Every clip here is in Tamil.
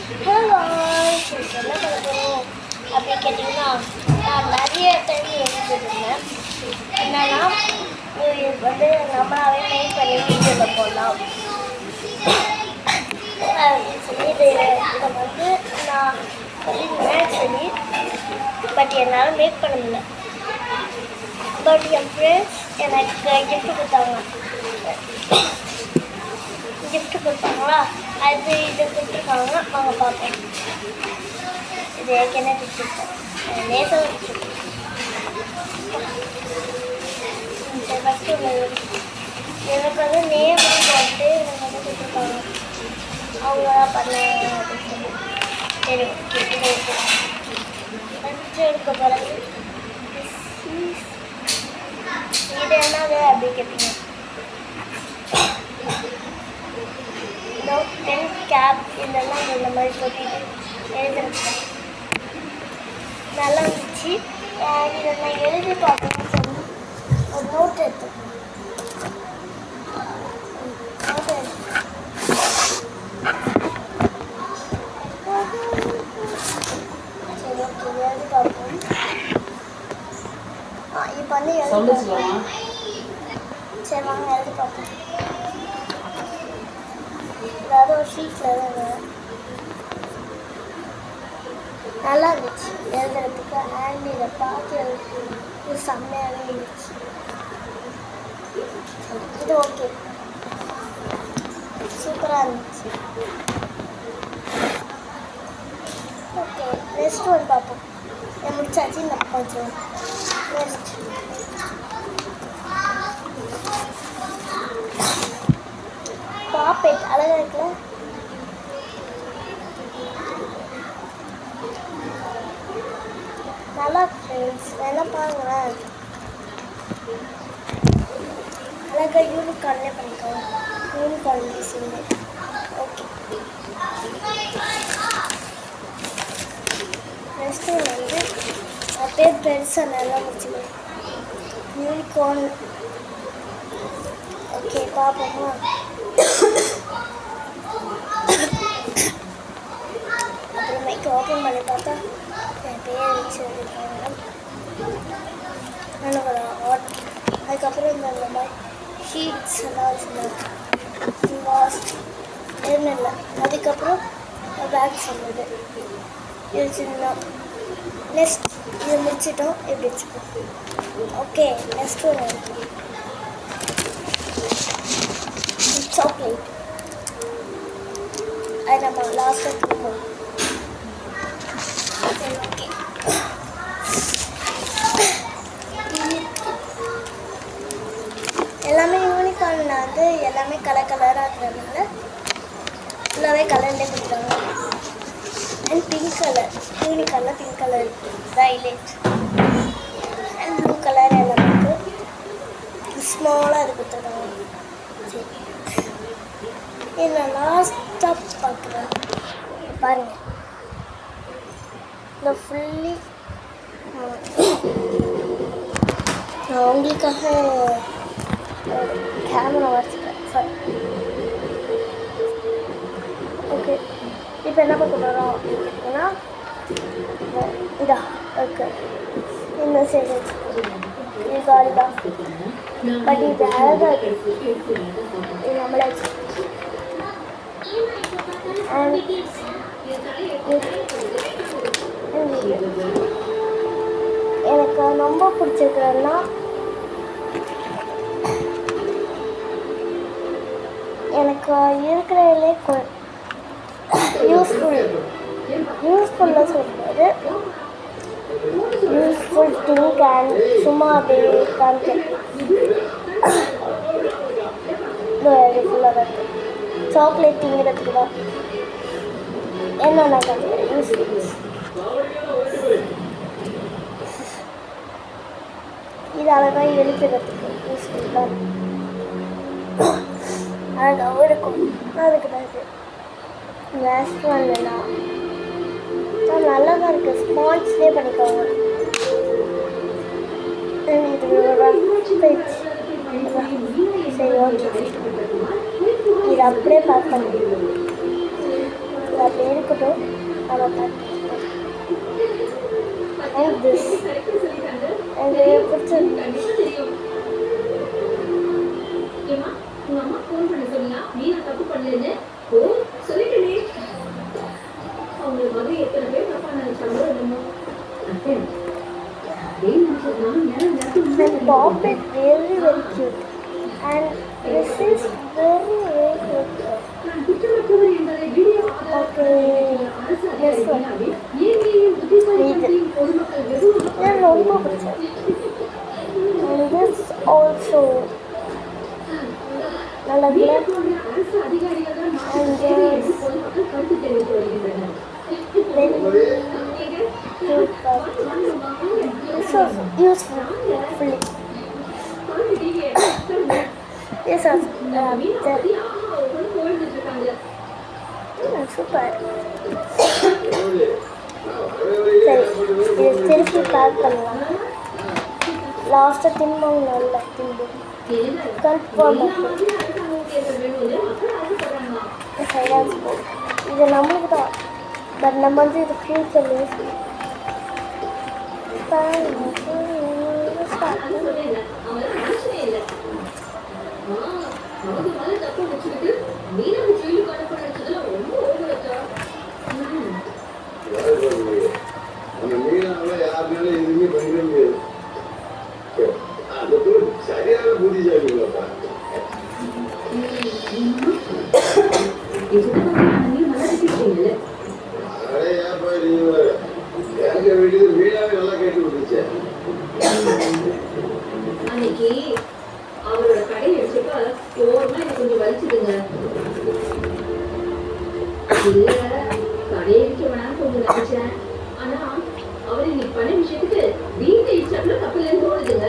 ஹலோ என்ன பண்ண போகிறோம் அப்படின்னு கேட்டிங்கன்னா, நான் நிறைய டைம் யோசிச்சுருந்தேன். என்னன்னா வந்து நம்மளாவே மேக் பண்ணி வீடியோவில் போடலாம் சொல்லி இதை வந்து நான் சொல்லியிருந்தேன் சரி. பட் என்னால் மேக் பண்ண முடியல. பட் என் ஃப்ரெண்ட்ஸ் எனக்கு கிஃப்ட் கொடுத்தாங்களா, அது இது கொடுத்துருக்காங்க. வாங்க பார்ப்போம். இது ஏற்கனவே கொடுத்துருக்கேன், நேசாக வச்சுருக்கேன். ஃபஸ்ட்டு எனக்கு வந்து நேம் போட்டு எனக்கு வந்து கொடுத்துருக்காங்க. அவங்க தான் பண்ணாங்க அப்படின்னு சொல்லி. சரி ஓகே. ஃபஸ்ட்டு எடுக்க பிறகு இது என்னது அப்படி கேட்பீங்க. பென் கேப் இதெல்லாம் இந்த மாதிரி போட்டிட்டு எழுதுறேன். நல்லா இருந்துச்சு. இதை நான் எழுதி பார்க்கணும்னு சொல்லி ஒரு நோட் எடுத்துக்கேன். சரி ஓகே, எழுதி பார்ப்போம். இப்போ வந்து எழுதி பார்ப்போம். சரி வாங்க எழுதி பார்ப்போம். ஏதாவது ஒரு ஷீட்டில் தான் நல்லா இருந்துச்சு எழுதுறதுக்கு. அண்ட் இதை பார்த்து எழுதுறதுக்கு செம்மையாகவே இருந்துச்சு. இது ஓகே, சூப்பராக இருந்துச்சு. ஓகே, நெக்ஸ்ட் ஒன் பார்ப்போம். இதை முடிச்சாச்சு. இந்த கொஞ்சம் நெக்ஸ்ட் பாப்பேட் அழகாக இருக்குல்ல. நல்லா ஃப்ரெண்ட்ஸ் வேணா பாருங்களேன். அழகாக யூனிகார்ன்லேயே பண்ணிக்கலாம். Unicorn design. ஓகே, நெக்ஸ்ட்டு வந்து அப்படியே பெருசாக நல்லா முடிச்சுக்கலாம். யூனிகார்ன். ஓகே பார்ப்போமா. அப்புறமேக்கு ஓப்பன் பண்ணி பார்த்தா என் பேர் வச்சு இருக்காங்க. எனக்கு ஒரு ஆர்ட். அதுக்கப்புறம் இந்த மாதிரி ஷீட்ஸ் எல்லாம் வச்சுருந்தாங்க. எதுவும் இல்லை. அதுக்கப்புறம் பேக் சொன்னது இது சின்ன. நெக்ஸ்ட் இதை முடிச்சிட்டோம். எப்படி வச்சுக்கோம். ஓகே, நெக்ஸ்ட் ஒன்று சாக்லேட். அது நம்ம லாஸ்ட்டாக கொடுப்போம். சரி ஓகே. எல்லாமே யூனிகார்னில் வந்து எல்லாமே கலராக இருக்கிறதுனால ஃபுல்லாகவே கலர்லேயே கொடுக்குறாங்க. அண்ட் பிங்க் கலர், யூனிகார்னில் pink colour highlight and blue colour எல்லாமே ஸ்மாலாக அது கொடுத்துருக்காங்க. சரி, நான் லாஸ்ட்டாக பார்க்குறேன். பாருங்கள், இந்த ஃபுல்லி நான் உங்களுக்காக கேமரா வச்சுக்கிறேன். சாரி. ஓகே, இப்போ என்ன பார்க்க போகிறோம் அப்படின்னா, இதா ஓகே இந்த சைடு இது காலி தான். பட் இது அழகாக இருக்குது. இது நம்மளே எனக்கு ரொம்ப பிடிச்சிருக்கிறதுனா எனக்கு இருக்கிறதுலே யூஸ்ஃபுல்லாக சொல்கிறது யூஸ்ஃபுல் திங்க் அண்ட் சும்மா அப்படியே காமிக்க ஃபுல்லாக சாக்லேட் திங்கிறதுக்கு தான் என்னென்ன காமிக்கிறேன். யூஸ்ஃபுல் இது அழகாக எழுதுறதுக்கு யூஸ்ஃபுல் தான். அழகாகவும் இருக்கும். அதுக்கு தான் இது லாஸ்ட் ஒன்றுனா நல்லா தான் இருக்குது. ஸ்பான்ஸ்லேயே பண்ணிக்கோங்க. சரி ஓகே, இது அப்படியே பேக் பண்ணி அது அப்படி இருக்கட்டும். அதை and this எனக்கு பிடிச்சிருக்கு. And Bob is very very cute and this is very very cute. Okay, this one and ரொம்ப பிடிச்சது. And this also நல்ல black and this very cute puppy. This was useful. This was super. சரி, இது திருப்பி பேக் பண்ணலாம். லாஸ்ட்டாக தின்பம் நல்லா தின்பம் கன்ஃபார்ம் சைடாக போகும். இது நம்மளுக்கு தான், பட் நம்ம வந்து இது ஃபியூச்சர் யூஸ் அந்த மீனால யாருனாலும் எதுவுமே பண்ணிட முடியாது. அந்த சரியான புத்திசாலிங்களா ஏப்பா நீங்க கேட்க வேண்டியது மீனாவே நல்லா கேட்டு விட்டுச்சு. அன்னைக்கு அவரோட கடை அடிச்சப்ப ஓரமா எனக்கு கொஞ்சம் வலிச்சுதுங்க. இல்ல கடையை அடிக்க வேணாம்னு கொஞ்சம் நினைச்சேன். ஆனா அவர் இன்னைக்கு பண்ண விஷயத்துக்கு வீட்டை இடிச்சாப்புல தப்பு இல்லைன்னு தோணுதுங்க.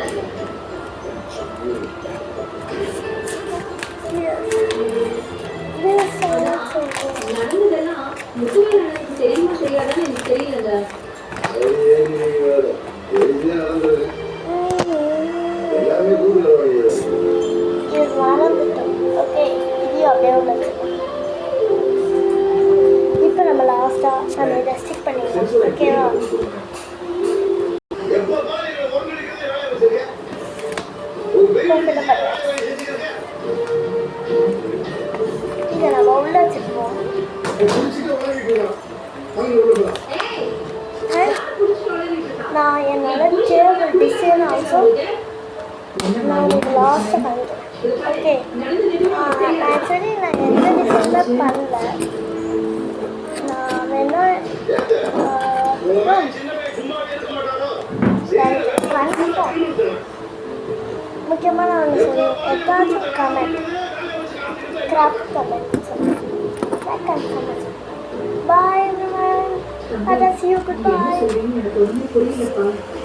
நடந்ததெல்லாம் முத்துவேல் எனக்கு தெரியுமா தெரியாதான்னு எனக்கு தெரியலங்க. எல்லாமே கூடுதல் ஓகே, இது அப்படியே உள்ளது. இப்போ நம்ம லாஸ்ட்டாக நம்ம இதை ஸ்டிக் பண்ணிடலாம். ஓகேவா? இதை நம்ம உள்ள வச்சுக்குவோம். நான் என்னோட டேபிள் டிசைன் ஆல்சோ நான் உங்களுக்கு லாஸ்ட்டாக பண்ணிட்டேன். ஓகே, ஆக்சுவலி நான் எந்த டிசைனில் பண்ணல. நான் வேணா முக்கியமாக நான் ஒன்று சொல்லுவேன். ஏதாச்சும் கமெண்ட் கிராஃப்ட் கமெண்ட் சொல்லுவேன். Bye everyone. I'll see you. Goodbye.